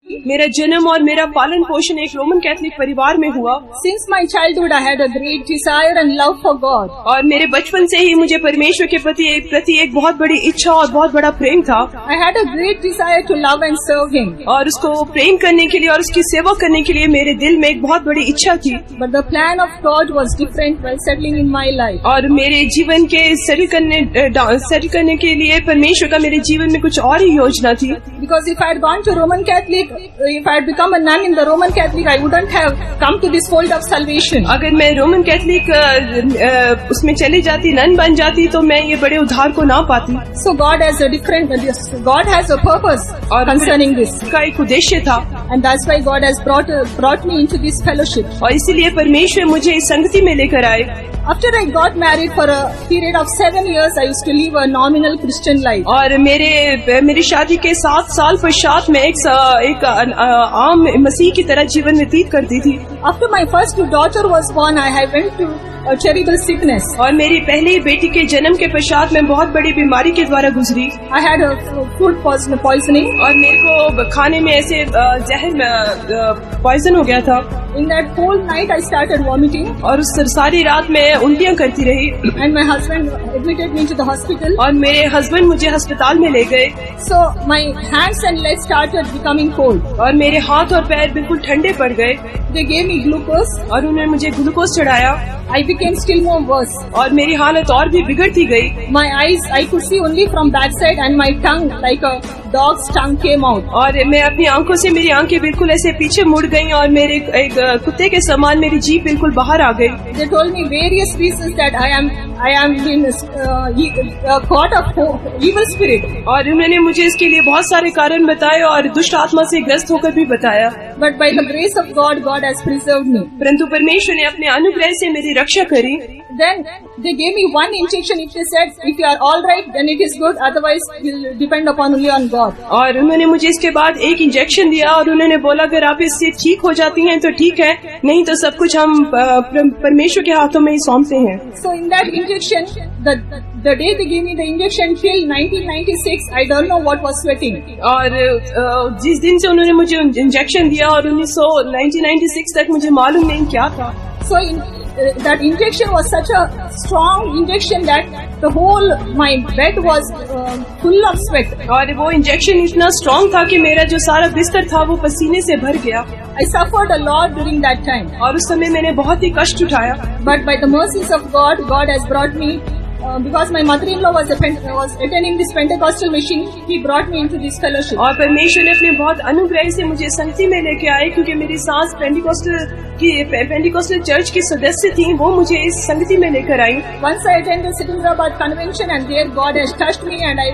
मेरा जन्म और मेरा पालन पोषण एक रोमन कैथोलिक परिवार में हुआ। Since my childhood, I had a great desire and love for God. और मेरे बचपन से ही मुझे परमेश्वर के प्रति एक बहुत बड़ी इच्छा और बहुत बड़ा प्रेम था। I had a great desire to love and serve Him. और उसको प्रेम करने के लिए और उसकी सेवा करने के लिए मेरे दिल में एक बहुत बड़ी इच्छा थी। But the plan of God was different while settling in my life. और मेरे जीवन के सेटल करने के लिए परमेश्वर का मेरे जीवन में कुछ और ही योजना थी। Because if I had gone to Roman Catholic, if I had become a nun in the Roman Catholic, I wouldn't have come to this fold of salvation. अगर मैं रोमन कैथोलिक उसमें चली जाती, नन बन जाती, तो मैं ये बड़े उद्धार को ना पाती। So God has a purpose concerning this. का एक उद्देश्य था, and that's why God has brought me into this fellowship. और इसीलिए परमेश्वर मुझे इस संगति में लेकर आए। After I got married for a period of 7 years, I used to live a nominal Christian life. और मेरी शादी के 7 साल पश्चात मैं एक आम मसीह की तरह जीवन व्यतीत करती थी। After my first daughter was born, I went to a terrible sickness. और मेरी पहली बेटी के जन्म के पश्चात मैं बहुत बड़ी बीमारी के द्वारा गुजरी। I had a food poisoning. और मेरे को खाने में ऐसे जहर पॉइजन हो गया था। In that whole night, I started vomiting. और उस सारी रात में उल्टियाँ करती रही। And my husband admitted me to the hospital. और मेरे हस्बैंड मुझे अस्पताल में ले गए। So my hands and legs started becoming cold. और मेरे हाथ और पैर बिल्कुल ठंडे पड़ गए। They gave me glucose. और उन्होंने मुझे ग्लूकोज चढ़ाया। I became still more worse. और मेरी हालत और भी बिगड़ती गई। My eyes, I could see only from backside, and my tongue, like a dog's tongue, came out. और मैं अपनी आंखों से, मेरी आंखें बिल्कुल ऐसे पीछे मुड़ गईं और मेरे एक कुत्ते के समान मेरी जीभ बिल्कुल बाहर आ गई। They told me various reasons that I am being caught of evil spirit. और उन्होंने मुझे इसके लिए बहुत सारे कारण बताए और दुष्ट आत्मा से ग्रस्त होकर भी बताया। But by the grace of God, God has preserved me. परंतु परमेश्वर ने अपने अनुग्रह से मेरी रक्षा करी। Then they gave me one injection. If they said, if you are all right, then it is good. Otherwise, we'll depend upon only on God. और उन्होंने मुझे इसके बाद एक इंजेक्शन दिया और उन्होंने बोला अगर आप इससे ठीक हो जाती हैं तो ठीक है, नहीं तो सब कुछ हम परमेश्वर के हाथों में ही सौंपते हैं। So in that injection, the day they gave me the injection till 1996, I don't know what was sweating. और जिस दिन से उन्होंने मुझे इंजेक्शन दिया और 1996 तक मुझे मालूम नहीं क्या था। So that injection was such a strong injection that the whole my bed was full of sweat. और वो इंजेक्शन इतना स्ट्रॉन्ग था कि मेरा जो सारा बिस्तर था वो पसीने से भर गया। I suffered a lot during that time. और उस समय मैंने बहुत ही कष्ट उठाया। But by the mercies of God, God has brought me. Because my mother-in-law was attending this Pentecostal mission, He brought me into this fellowship. और परमेश्वर ने अपने बहुत अनुग्रह से मुझे संगति में लेके आए, क्योंकि मेरी सास पेंटिकॉस्टल चर्च की सदस्य थी, वो मुझे इस संगति में लेकर आई। Once I attended Secunderabad convention, and there God has touched me, and I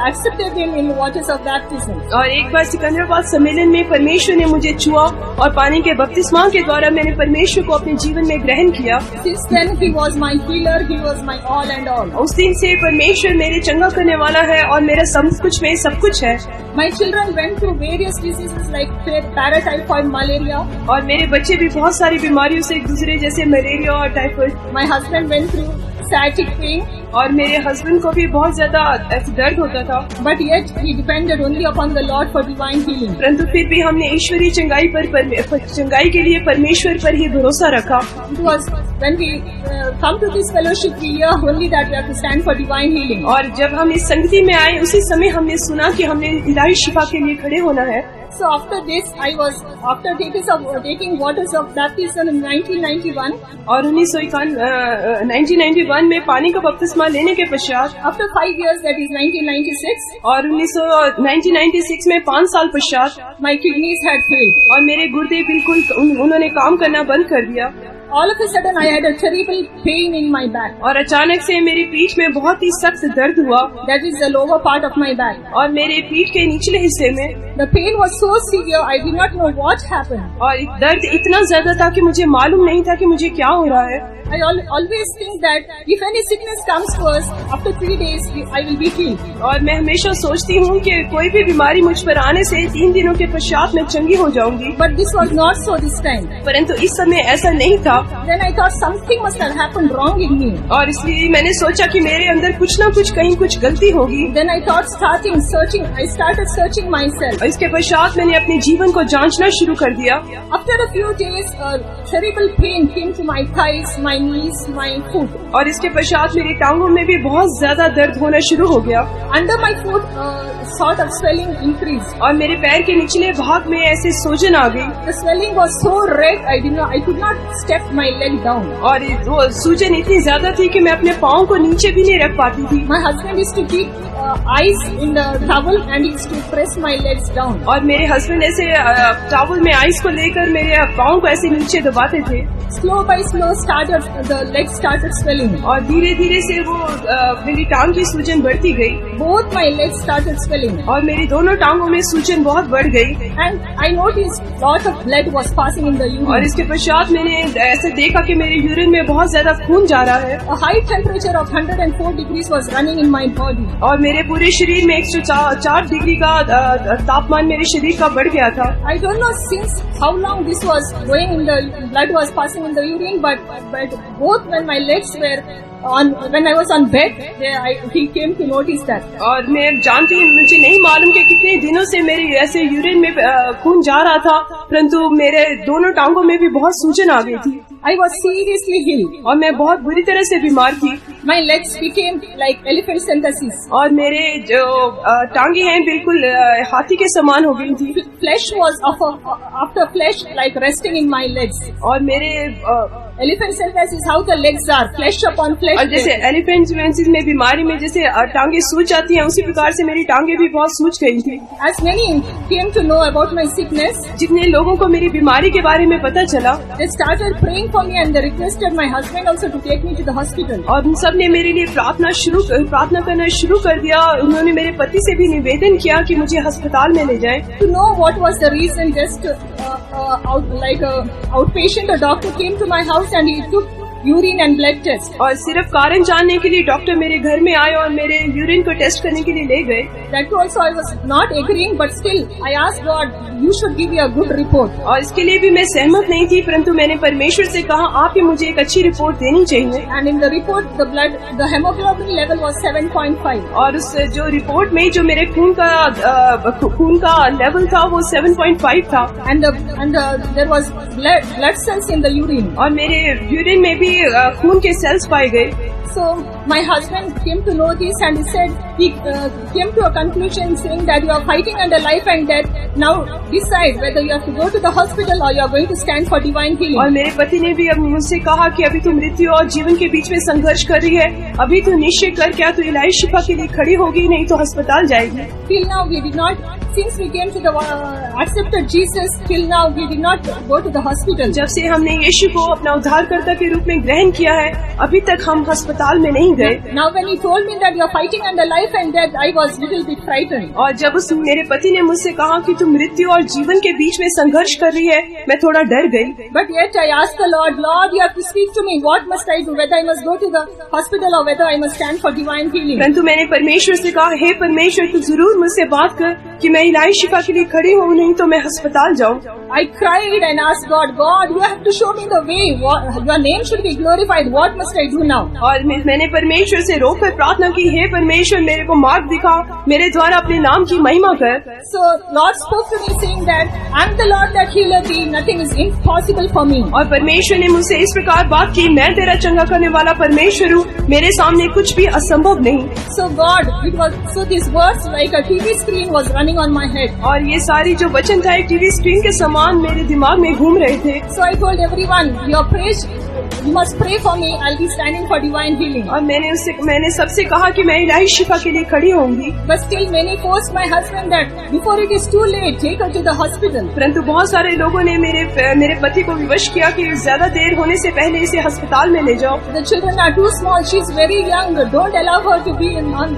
accepted Him in waters of baptism. और एक बार सिकंदराबाद सम्मेलन में परमेश्वर ने मुझे छुआ और पानी के बपतिस्मा के द्वारा मैंने परमेश्वर को अपने जीवन में ग्रहण किया। Since then He was my healer, He was my all and all. उस दिन से परमेश्वर मेरे चंगा करने वाला है और मेरा सब कुछ में सब कुछ है। My children went through various diseases like paratyphoid, malaria. और मेरे बच्चे भी बहुत सारी बीमारियों से गुजरे, जैसे मलेरिया और typhoid. My husband went through sciatic pain. और मेरे हस्बैंड को भी बहुत ज्यादा दर्द होता था। But yet he depended only upon the Lord for divine healing. परंतु फिर भी हमने ईश्वरीय चंगाई के लिए परमेश्वर पर ही भरोसा रखा। It was when we come to this fellowship, we hear only that we have to stand for divine healing. और जब हम इस संगति में आए उसी समय हमने सुना कि हमने इलाही शिफा के लिए खड़े होना है। So after this, after taking waters of baptism in 1991. और 1991 में पानी का बपतिस्मा लेने के पश्चात, after 5 years, that is 1996. और 1996 में 5 साल पश्चात, my kidneys had failed. और मेरे गुर्दे बिल्कुल उन्होंने काम करना बंद कर दिया। All of a sudden, I had a terrible pain in my back. और अचानक से मेरी पीठ में बहुत ही सख्त दर्द हुआ। That is the lower part of my back. और मेरे पीठ के निचले हिस्से में the pain was so severe, I did not know what happened. और दर्द इतना ज्यादा था कि मुझे मालूम नहीं था कि मुझे क्या हो रहा है। I always think that if any sickness comes to us, after 3 days I will be healed. और मैं हमेशा सोचती हूँ कि कोई भी बीमारी मुझ पर आने से 3 दिनों के पश्चात मैं चंगी हो जाऊंगी। But this was not so this time. परंतु इस समय ऐसा नहीं था। Then I thought something must have happened wrong in me. और इसलिए मैंने सोचा कि मेरे अंदर कुछ ना कुछ कहीं कुछ गलती होगी। Then I thought I started searching myself. और इसके पश्चात मैंने अपने जीवन को जांचना शुरू कर दिया। After a few days, a terrible pain came to my thighs, my knees, my foot. और इसके पश्चात मेरी टांगों में भी बहुत ज्यादा दर्द होना शुरू हो गया। Under my foot, sort of swelling increased. और मेरे पैर के निचले भाग में ऐसे सूजन आ गई। The swelling was so red, I could not step my leg down. और वो सूजन इतनी ज्यादा थी कि मैं अपने पाँव को नीचे भी नहीं रख पाती थी। My husband used to keep ice in the towel and he used to press my legs down. और मेरे हस्बैंड ऐसे टॉवल में आइस को लेकर मेरे पाँव को ऐसे नीचे दबाते थे। Slow by slow, the legs started swelling. और धीरे धीरे से वो मेरी टांग की सूजन बढ़ती गई। Both my legs started swelling. और मेरी दोनों टांगों में सूजन बहुत बढ़ गई। And I noticed lot of blood was passing in the urine. और इसके पश्चात मैंने ऐसे देखा कि मेरे यूरिन में बहुत ज्यादा खून जा रहा है। A high temperature of 104 degrees was running in my body. और मेरे पूरे शरीर में 104 डिग्री का तापमान मेरे शरीर का बढ़ गया था। I don't know since how long this was going in the blood was passing in the urine, but both when my legs were when I was on bed, he came to notice that. और मैं जानती हूँ, मुझे नहीं मालूम कि कितने दिनों से मेरी ऐसे यूरिन में खून जा रहा था, परंतु मेरे दोनों टांगों में भी बहुत सूजन आ गई थी। I was seriously ill. और मैं बहुत बुरी तरह से बीमार थी। My legs became like elephant synthesis. और मेरे जो टांगे हैं बिल्कुल हाथी के समान हो गई थी। Flesh was after flesh like resting in my legs. और मेरे elephant synthesis how the legs are, flesh upon flesh. और जैसे एलिफेंट सिंथेसिस में बीमारी में जैसे टांगे सूज जाती हैं, उसी प्रकार से मेरी टांगे भी बहुत सूज गई थी। As many came to know about my sickness, जितने लोगों को मेरी बीमारी के बारे में पता चला, they started praying for me and they requested my husband also to take me to the hospital. और उन सब ने मेरे लिए प्रार्थना करना शुरू कर दिया। उन्होंने मेरे पति से भी निवेदन किया कि मुझे अस्पताल में ले जाएं। To know what was the reason, just outpatient, a doctor came to my house and he took urine and blood test. और सिर्फ कारण जानने के लिए डॉक्टर मेरे घर में आए और मेरे यूरिन को टेस्ट करने के लिए ले गए। That also I was not agreeing, but still I asked God, you should give me a good report. और इसके लिए भी मैं सहमत नहीं थी, परंतु मैंने परमेश्वर से कहा आप ही मुझे एक अच्छी रिपोर्ट देनी चाहिए। And in the report, the hemoglobin level was 7.5. और उस जो रिपोर्ट में जो मेरे खून का लेवल था वो 7.5 था। And there was blood cells in the urine. और मेरे यूरिन में भी खून के सेल्स पाए गए। So my husband came to know this and he said he came to a conclusion saying that you are fighting under life and death. Now decide whether you have to go to the hospital or you are going to stand for divine healing. और मेरे पति ने भी अब मुझसे कहा कि अभी तू मृत्यु और जीवन के बीच में संघर्ष कर रही है, अभी तू निश्चय कर क्या तू इलाही शिफा के लिए खड़ी होगी, नहीं तो अस्पताल जाएगी। Till now we did not, since we came to the accepted Jesus, till now we did not go to the hospital. जब से हमने यीशु को अपना उद्धारकर्ता के रूप में ग्रहण किया है, अभी तक हम अस्पताल में नहीं गए। Now when he told me that you are fighting under life and death, I was little bit frightened. और जब मेरे पति ने मुझसे कहा कि तू मृत्यु और जीवन के बीच में संघर्ष कर रही है, मैं थोड़ा डर गई। But yet I asked the Lord, you have to speak to me. What must I do? Whether I must go to the hospital or whether I must stand for divine healing. परंतु मैंने परमेश्वर से कहा, हे परमेश्वर, तू जरूर मुझसे बात कर कि मैं इलाही शिफा के लिए खड़ी हूँ, नहीं तो मैं अस्पताल जाऊँ। I cried and asked God, you have to show me the way. Your name should be glorified. What must I do now? और मैंने परमेश्वर से रोकर प्रार्थना की, हे परमेश्वर, मेरे को मार्ग दिखा, मेरे द्वारा अपने नाम की महिमा कर। So Lord spoke to me saying that I'm the Lord that healeth thee. Nothing is impossible for me. और परमेश्वर ने मुझसे इस प्रकार बात की, मैं तेरा चंगा करने वाला परमेश्वर हूँ, मेरे सामने कुछ भी असंभव नहीं। So these words like a TV screen was running on my head. और ये सारी जो वचन था एक टीवी स्क्रीन के समान मेरे दिमाग में घूम रहे थे। So I told everyone, you must pray for me. I'll be standing for divine healing. और मैंने सबसे कहा कि मैं इलाही शिफा के लिए खड़ी होंगी। But still many forced my husband that before it is too late, take her to the hospital. परंतु बहुत सारे लोगों ने मेरे पति को विवश किया कि ज्यादा देर होने से पहले इसे अस्पताल में ले जाओ। The children are too small. She's very young. Don't allow her to be on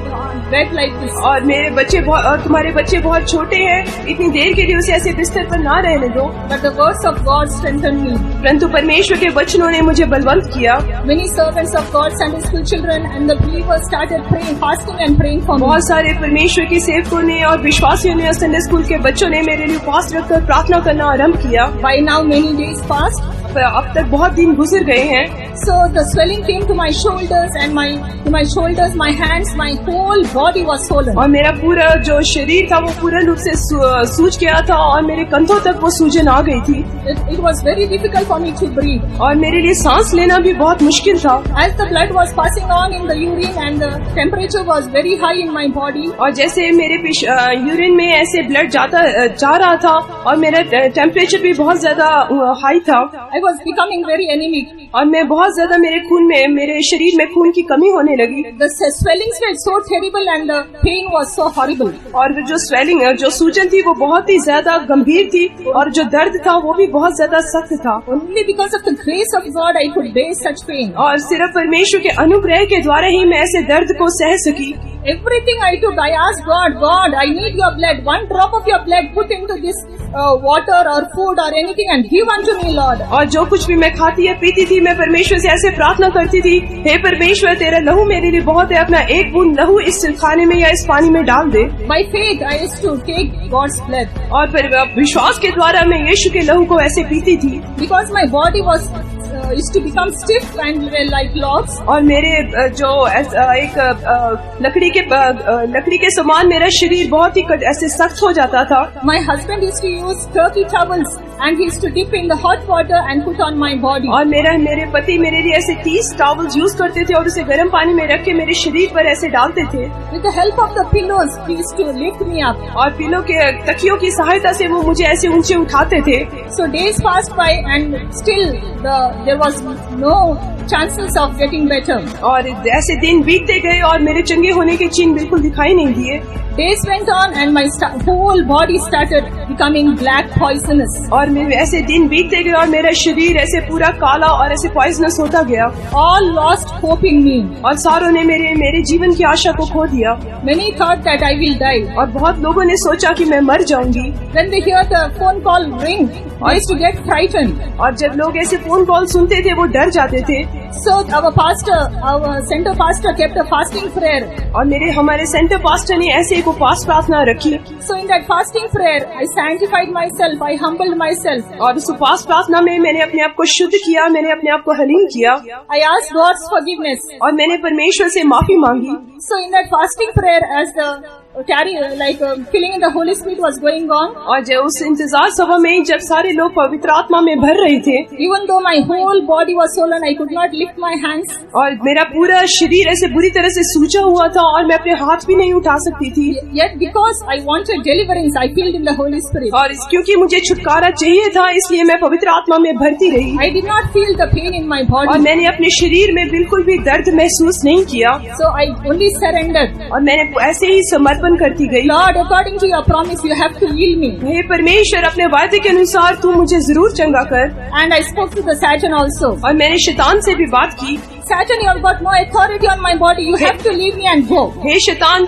bed like this. और तुम्हारे बच्चे बहुत छोटे हैं, इतनी देर के लिए उसे ऐसे बिस्तर पर ना रहने दो। But the words of God strengthened me. परंतु परमेश्वर के वचनों ने मुझे बलवंत किया। Many servants of God, Sunday school children and the believers started praying, fasting and praying for me. बहुत सारे परमेश्वर के सेवकों ने और विश्वासियों ने, संडे स्कूल के बच्चों ने मेरे लिए उपवास रखकर प्रार्थना करना आरंभ किया। By now many days passed. अब तक बहुत दिन गुजर गए हैं। So the swelling came to my shoulders and my hands, my whole body was swollen. और मेरा पूरा जो शरीर था वो पूर्ण रूप से सूज गया था और मेरे कंधों तक वो सूजन आ गई थी। It was very difficult for me to breathe. और मेरे लिए सांस लेना भी बहुत मुश्किल था। As the blood was passing on in the urine and the temperature was very high in my body. और जैसे मेरे यूरिन में ऐसे ब्लड जा रहा था और मेरा टेम्परेचर भी बहुत ज्यादा हाई था। I was becoming very anemic. और मैं बहुत ज्यादा मेरे शरीर में खून की कमी होने लगी। The swellings were so terrible and the pain was so horrible. और जो स्वेलिंग जो सूजन थी वो बहुत ही ज्यादा गंभीर थी और जो दर्द था वो भी बहुत ज्यादा सख्त था। Only because of the grace of God I could bear such pain. और सिर्फ परमेश्वर के अनुग्रह के द्वारा ही मैं ऐसे दर्द को सह सकी। Everything I took, I asked God, I need your blood. One drop of your blood put into this water or food or anything and give unto me, Lord. और जो कुछ भी मैं खाती या पीती थी मैं परमेश्वर से ऐसे प्रार्थना करती थी, हे परमेश्वर तेरा लहू मेरे लिए बहुत है, अपना एक बूंद लहू इस खाने में या इस पानी में डाल दे। By faith I used to take God's blood. और फिर विश्वास के द्वारा मैं यीशु के लहू को ऐसे पीती थी। Because my body was used to become stiff and like logs. और मेरे जो एक लकड़ी के समान मेरा शरीर बहुत ही ऐसे सख्त हो जाता था। My husband used to use turkey towels and he used to dip in the hot water and put on my body. और मेरे पति मेरे लिए ऐसे 30 टॉवल्स यूज करते थे और उसे गर्म पानी में रख के मेरे शरीर पर ऐसे डालते थे। With the help of the pillows, he used to lift me up. और पिलो के तकियों की सहायता से वो मुझे ऐसे ऊंचे उठाते थे। So days passed by and still there was no chances of getting better. और ऐसे दिन बीतते गए और मेरे चंगे होने के चिन्ह बिल्कुल दिखाई नहीं दिए। Days went on and my whole body started becoming black poisonous. और मेरे ऐसे दिन बीतते गए और मेरा शरीर ऐसे पूरा काला और ऐसे पॉइजनस होता गया। All lost hope in me. और सारों ने मेरे जीवन की आशा को खो दिया। Many thought that I will die. और बहुत लोगों ने सोचा कि मैं मर जाऊंगी। When they hear the phone call ring, they used to get frightened. और जब लोग ऐसे फोन कॉल सुनते थे वो डर जाते थे। So our center pastor kept a fasting prayer. और हमारे सेंटर पास्टर ने ऐसे एक उपवास प्रार्थना रखी। So in that fasting prayer, I sanctified myself, I humbled myself. और उस उपवास प्रार्थना में मैंने अपने आप को शुद्ध किया, मैंने अपने आप को हलीम किया। I asked God's forgiveness. और मैंने परमेश्वर से माफी मांगी। So in that fasting prayer, as the filling in the Holy Spirit was going on. और जब उस इंतजार सभा में जब सारे लोग पवित्र आत्मा में भर रहे थे, even though my whole body was swollen, I could not lift my hands. और मेरा पूरा शरीर ऐसे बुरी तरह से सूजा हुआ था और मैं अपने हाथ भी नहीं उठा सकती थी। Yet because I wanted deliverance, I filled in the Holy Spirit. और क्योंकि मुझे छुटकारा चाहिए था इसलिए मैं पवित्र आत्मा में भरती रही। I did not feel the pain in my body. और मैंने अपने शरीर में बिल्कुल भी दर्द महसूस नहीं किया। So I only surrendered. और मैंने ऐसे ही समर्पण करती गई। Lord, according to your promise, you have to heal me. हे परमेश्वर अपने वादे के अनुसार तू मुझे जरूर चंगा कर। And I spoke to the Satan also. और मैंने शैतान से भी बात की। Satan, you have got no authority on my body. You have to leave me and go. हे शैतान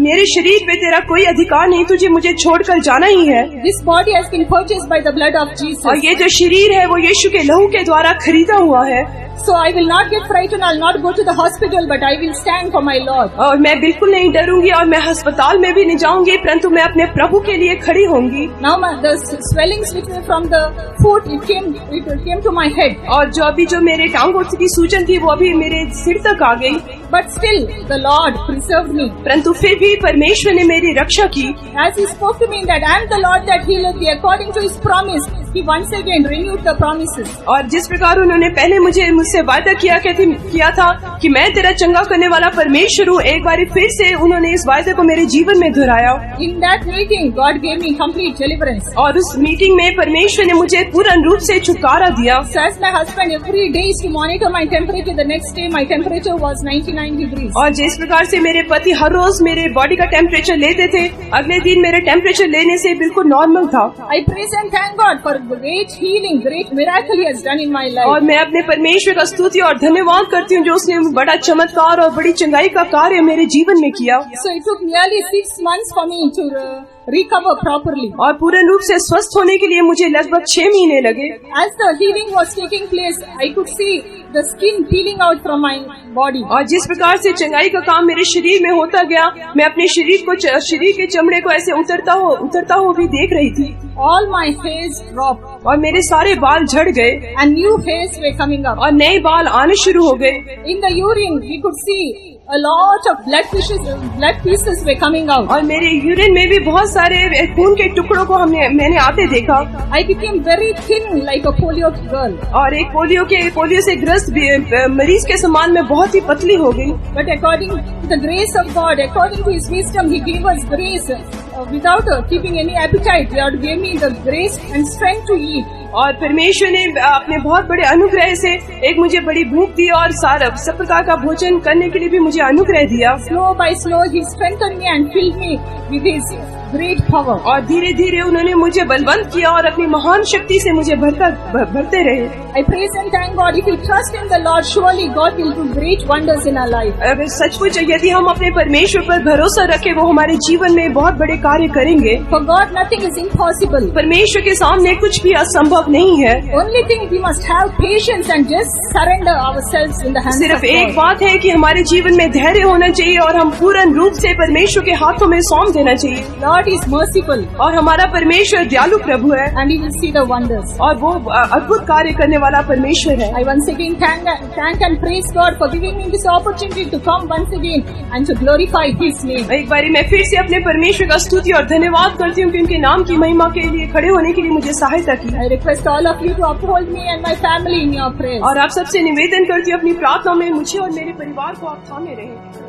मेरे शरीर पे तेरा कोई अधिकार नहीं, तुझे मुझे छोड़कर जाना ही है। This body has been purchased by the blood of Jesus. और ये जो शरीर है वो यीशु के लहू के द्वारा खरीदा हुआ है। So I will not get frightened. I'll not go to the hospital, but I will stand for my Lord. और मैं बिल्कुल नहीं डरूंगी और मैं अस्पताल में भी नहीं जाऊंगी, परंतु मैं अपने प्रभु के लिए खड़ी होंगी। Now the swellings which were from the foot, it came to my head. और जो मेरे टांगों की सूजन थी वो अभी मेरे सिर तक आ गई। But still, the Lord preserved me. परंतु फिर भी परमेश्वर ने मेरी रक्षा की। As He spoke to me that I am the Lord that healeth thee, according to His promise, He once again renewed the promises. और जिस प्रकार उन्होंने पहले मुझसे वादा किया था कि मैं तेरा चंगा करने वाला परमेश्वर हूँ, एक बार फिर से उन्होंने इस वायदे को मेरे जीवन में दोहराया। In that meeting, God gave me complete deliverance. और उस मीटिंग में परमेश्वर ने मुझे पूर्ण रूप से छुटकारा दिया। So as my husband every day used to monitor my temperature, the next day my temperature was 99 degrees. और जिस प्रकार से मेरे पति हर रोज मेरे बॉडी का टेम्परेचर लेते थे, अगले दिन मेरे टेम्परेचर लेने से बिल्कुल नॉर्मल था। I praise and thank God for great healing, great miracle He has done in my life. और मैं अपने परमेश्वर का स्तुति और धन्यवाद करती हूँ जो उसने बड़ा चमत्कार और बड़ी चंगाई का कार्य मेरे जीवन में किया। So it took nearly 6 months for me to recover properly. और पूर्ण रूप से स्वस्थ होने के लिए मुझे लगभग 6 महीने लगे। As the healing was taking place, I could see the skin peeling out from my body. और जिस प्रकार से चंगाई का काम मेरे शरीर में होता गया, मैं अपने शरीर के चमड़े को ऐसे उतरता हुआ भी देख रही थी। All my hairs dropped और मेरे सारे बाल झड़ गए and new hairs were coming up. और नए बाल आने शुरू हो गए। In the urine, we could see a lot of blood pieces were coming out. और मेरे यूरिन में भी बहुत सारे खून के टुकड़ों को मैंने आते देखा। I became very thin like a polio girl. और एक पोलियो से ग्रस्त मरीज के समान मैं बहुत ही पतली हो गई। But according to the grace of God, according to His wisdom, He gave us grace without keeping any appetite. God gave me the grace and strength to eat. और परमेश्वर ने अपने बहुत बड़े अनुग्रह से एक मुझे बड़ी भूख दी और सब प्रकार का भोजन करने के लिए भी मुझे अनुग्रह दिया। Slow by slow, He strengthened me and filled me with His great power. और धीरे धीरे उन्होंने मुझे बलवंत किया और अपनी महान शक्ति से मुझे भरते रहे। I praise and thank God. If we trust in the Lord, surely God will do great wonders in our life. अगर सचमुच यदि हम अपने परमेश्वर पर भरोसा रखें, वो हमारे जीवन में बहुत बड़े कार्य करेंगे। For God, nothing is impossible. परमेश्वर के सामने कुछ भी असंभव नहीं है। Only thing we must have patience and just surrender ourselves in the hands of सिर्फ God. एक बात है कि हमारे जीवन में धैर्य होना चाहिए और हम पूर्ण रूप से परमेश्वर के हाथों में सौंप देना चाहिए। Lord is merciful और हमारा परमेश्वर दयालु प्रभु है and He will see the wonders. और वो अद्भुत कार्य करने वाला परमेश्वर है। I once again thank and praise God for giving me this opportunity to come once again and to glorify His name. एक बारी मैं फिर से अपने परमेश्वर का स्तुति और धन्यवाद करती हूँ कि उनके नाम की महिमा के लिए खड़े होने के लिए मुझे सहायता की। I request all of you to uphold me and my family in your prayers. और आप सबसे निवेदन करती हूँ अपनी प्रार्थना में मुझे और मेरे परिवार को आप थामे रहें।